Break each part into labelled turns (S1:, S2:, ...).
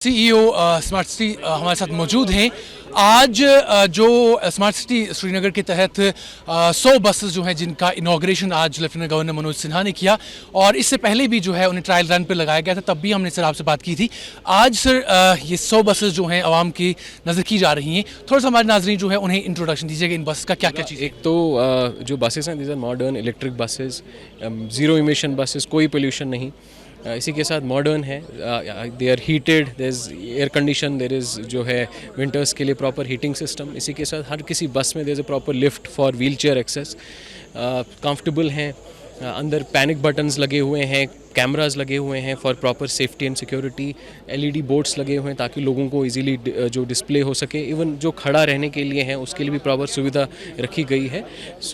S1: CEO smart city हमारे साथ मौजूद हैं। आज जो स्मार्ट सिटी श्रीनगर के तहत 100 बसेस जो हैं जिनका इनॉग्रेशन आज लेफ्टिनेंट गवर्नर मनोज सिन्हा ने किया और इससे पहले भी जो है उन्हें ट्रायल रन पे लगाया गया था, तब भी हमने सर आपसे बात की थी। आज सर ये 100 बसेस जो हैं आवाम की नज़र की जा रही हैं, थोड़ा सा हमारे नाजरीन जो है उन्हें इंट्रोडक्शन दीजिएगा इन बस का क्या क्या चीज़।
S2: एक तो जो बसेस हैं, these are modern electric buses, zero emission buses, कोई पोल्यूशन नहीं। इसी के साथ मॉडर्न है, they are heated, there is air condition, there is जो है विंटर्स के लिए प्रॉपर हीटिंग सिस्टम। इसी के साथ हर किसी बस में there is a proper lift for wheel chair access. Comfortable हैं, अंदर पैनिक बटन्स लगे हुए हैं, कैमरास लगे हुए हैं for proper safety and security, LED boards लगे हुए हैं ताकि लोगों को इजीली जो डिस्प्ले हो सके। इवन जो खड़ा रहने के लिए हैं उसके लिए भी प्रॉपर सुविधा रखी गई है।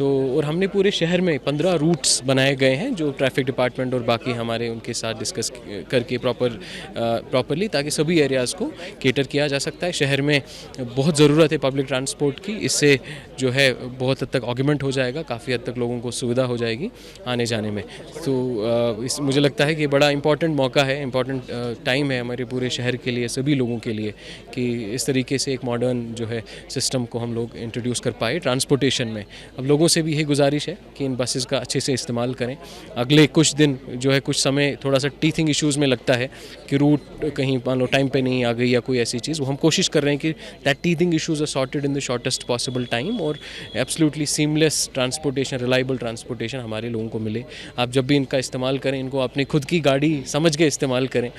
S2: और हमने पूरे शहर में 15 रूट्स बनाए गए हैं जो ट्रैफिक डिपार्टमेंट और बाकी हमारे उनके साथ डिस्कस करके प्रॉपरली, ताकि सभी एरियाज़ को केटर किया जा सकता है। शहर में बहुत ज़रूरत है पब्लिक ट्रांसपोर्ट की, इससे जो है बहुत हद तक ऑगमेंट हो जाएगा, काफ़ी हद तक लोगों को सुविधा हो जाएगी आने जाने में। तो मुझे लगता है कि बड़ा इंपॉर्टेंट मौका है, इंपॉर्टेंट टाइम है हमारे पूरे शहर के लिए, सभी लोगों के लिए, कि इस तरीके से एक मॉडर्न जो है सिस्टम को हम लोग इंट्रोड्यूस कर पाए ट्रांसपोर्टेशन में। अब लोगों से भी यही गुजारिश है कि इन बसेस का अच्छे से इस्तेमाल करें। अगले कुछ दिन जो है, कुछ समय थोड़ा सा टीथिंग इश्यूज़ में लगता है कि रूट कहीं मान लो टाइम पे नहीं आ गई या कोई ऐसी चीज़, वो हम कोशिश कर रहे हैं कि that teething issues are sorted in the shortest possible time और absolutely seamless transportation, reliable transportation हमारे लोगों को मिले। आप जब भी इनका इस्तेमाल करें, इनको अपनी खुद की गाड़ी समझ के इस्तेमाल करें।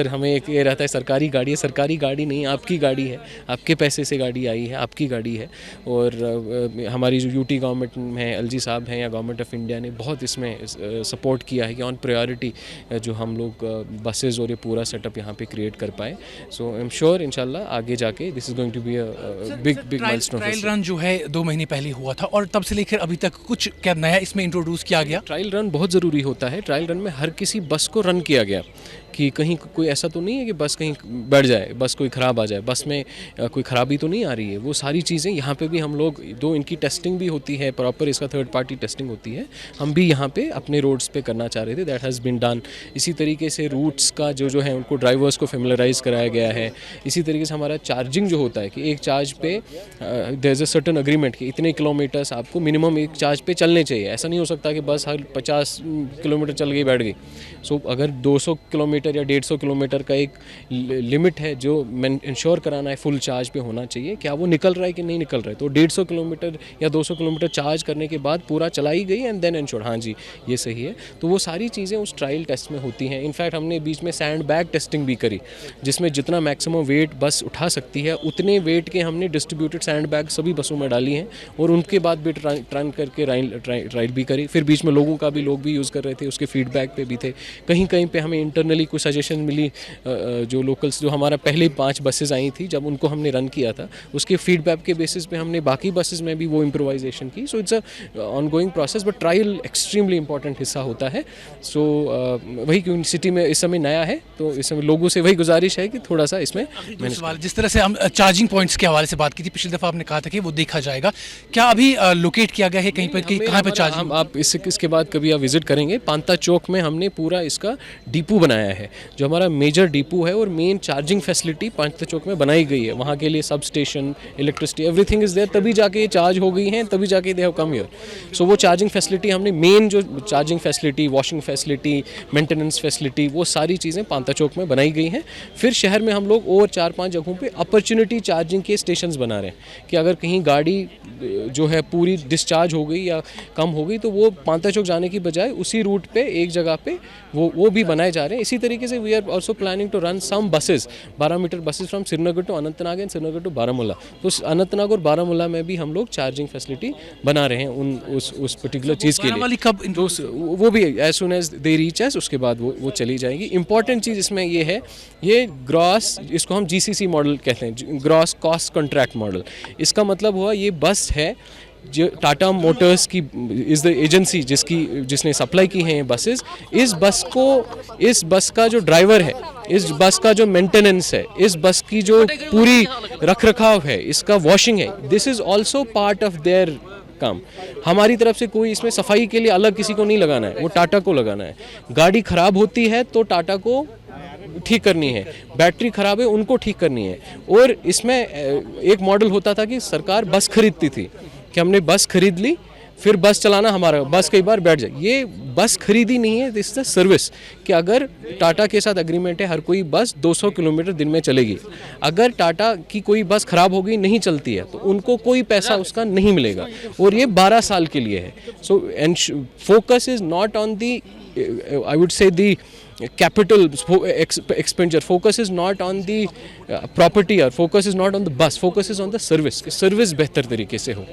S2: हमें एक ये रहता है सरकारी गाड़ी है, सरकारी गाड़ी नहीं, आपकी गाड़ी है, आपके पैसे से गाड़ी आई है, आपकी गाड़ी है। और हमारी जो यूटी गवर्नमेंट है, एलजी साहब हैं या गवर्नमेंट ऑफ इंडिया ने बहुत इसमें सपोर्ट किया है कि ऑन प्रायोरिटी जो हम लोग बसेस और ये पूरा सेटअप यहाँ पे क्रिएट कर पाए। सो आई एम श्योर इंशाल्लाह आगे जाके this is going to be a big milestone.
S1: Trial run जो है 2 महीने पहले हुआ था और तब से लेकर अभी तक कुछ क्या नया इसमें इंट्रोड्यूस किया गया?
S2: ट्रायल रन बहुत ज़रूरी होता है। ट्रायल रन में हर किसी बस को रन किया गया कि कहीं कोई ऐसा तो नहीं है कि बस कहीं बढ़ जाए, बस कोई ख़राब आ जाए, बस में कोई ख़राबी तो नहीं आ रही है। वो सारी चीज़ें यहाँ पे भी हम लोग, दो इनकी टेस्टिंग भी होती है प्रॉपर, इसका थर्ड पार्टी टेस्टिंग होती है, हम भी यहाँ पे अपने रोड्स पे करना चाह रहे थे, दैट हैज़ बीन डन। इसी तरीके से रूट्स का जो है उनको ड्राइवर्स को फेमिलराइज कराया गया है। इसी तरीके से हमारा चार्जिंग जो होता है कि एक चार्ज पे there is a certain agreement कि इतने किलोमीटर्स आपको मिनिमम एक चार्ज पे चलने चाहिए। ऐसा नहीं हो सकता कि बस हर 50 किलोमीटर चल गई बैठ गई। सो अगर 200 किलोमीटर या 150 किलोमीटर का एक लिमिट है जो इंश्योर कराना है फुल चार्ज पे होना चाहिए, क्या वो निकल रहा है कि नहीं निकल रहा है। तो 150 किलोमीटर या 200 किलोमीटर चार्ज करने के बाद पूरा चलाई गई एंड देन इंश्योर, हाँ जी ये सही है। तो वो सारी चीज़ें उस ट्रायल टेस्ट में होती हैं। इनफैक्ट हमने बीच में सैंड बैग टेस्टिंग भी करी, जिसमें जितना मैक्सिमम वेट बस उठा सकती है उतने वेट के हमने डिस्ट्रीब्यूटेड सैंड बैग सभी बसों में डाली हैं और उनके बाद भी ट्रायल करके राइड भी करी। फिर बीच में लोग भी यूज़ कर रहे थे, उसके फीडबैक पे भी थे। कहीं कहीं पे हमें इंटरनली कुछ सजेशन मिली, जो लोकल्स, जो हमारा पहले 5 बसेस आई थी जब उनको हमने रन किया था, उसके फीडबैक के बेसिस पे हमने बाकी बसेस में भी वो इम्प्रोवाइजेशन की। So it's a ongoing process, but trial extremely important हिस्सा होता है। सो वही क्यों सिटी में इस समय नया है, तो इस समय लोगों से वही गुजारिश है कि थोड़ा सा इसमें
S1: जिस तरह से हम चार्जिंग पॉइंट्स के हवाले से बात की थी पिछली दफ़ा, आपने कहा था कि वो देखा जाएगा, क्या अभी लोकेट किया गया है कहीं पर, कहाँ पर चार्जिंग?
S2: आप इसके बाद कभी आप विजिट करेंगे, पांता चौक में हमने पूरा इसका डिपो बनाया है, जो हमारा मेजर डिपो है और main charging facility Panta Chowk में बनाई गई है। वहाँ के लिए sub station, electricity, everything is there, तभी जाके ये चार्ज हो गई हैं, तभी जाके they have come here. So वो चार्जिंग फैसिलिटी हमने, मेन जो charging facility, washing facility, maintenance facility, वो सारी चीज़ें पांता चौक में बनाई गई हैं। फिर शहर में हम लोग और 4-5 जगहों पे अपॉर्चुनिटी चार्जिंग के स्टेशंस बना रहे हैं कि अगर कहीं गाड़ी जो है पूरी डिस्चार्ज हो गई या कम हो गई तो वो पांता चौक जाने की बजाय उसी रूट पे एक जगह पे वो भी बनाए जा रहे हैं। इसी तरीके से we are also planning to run some buses, 12 metre buses from Srinagar to Anantnag and Srinagar to Baramulla. तो अनंतनाग और बारामूला में भी हम लोग चार्जिंग फैसिलिटी बना रहे हैं उस पर्टिकुलर चीज़ के लिए।
S1: कब
S2: वो भी as soon as they reach us, उसके बाद वो चली जाएंगी। इंपॉर्टेंट चीज़ इसमें ये है, ये ग्रॉस, इसको हम GCC मॉडल कहते हैं, ग्रॉस कॉस्ट कॉन्ट्रैक्ट मॉडल। इसका मतलब हुआ ये बस है जो टाटा मोटर्स की इज़ द एजेंसी जिसने सप्लाई की हैं ये बसेस। इस बस का जो ड्राइवर है, इस बस का जो मेंटेनेंस है, इस बस की जो पूरी रख रखाव है, इसका वॉशिंग है, this is also part of their काम। हमारी तरफ से कोई इसमें सफाई के लिए अलग किसी को नहीं लगाना है, वो टाटा को लगाना है। गाड़ी ख़राब होती है तो टाटा को ठीक करनी है, बैटरी ख़राब है उनको ठीक करनी है। और इसमें एक मॉडल होता था कि सरकार बस खरीदती थी कि हमने बस खरीद ली, फिर बस चलाना हमारा, बस कई बार बैठ जाए। ये बस खरीदी नहीं है, दिस इज सर्विस कि अगर टाटा के साथ एग्रीमेंट है हर कोई बस 200 किलोमीटर दिन में चलेगी। अगर टाटा की कोई बस ख़राब हो गई, नहीं चलती है, तो उनको कोई पैसा उसका नहीं मिलेगा और ये 12 साल के लिए है। So and focus is not on the, I would say the capital expenditure, focus is not on the property or focus is not on the bus, focus is on the service, service बेहतर तरीके से हो।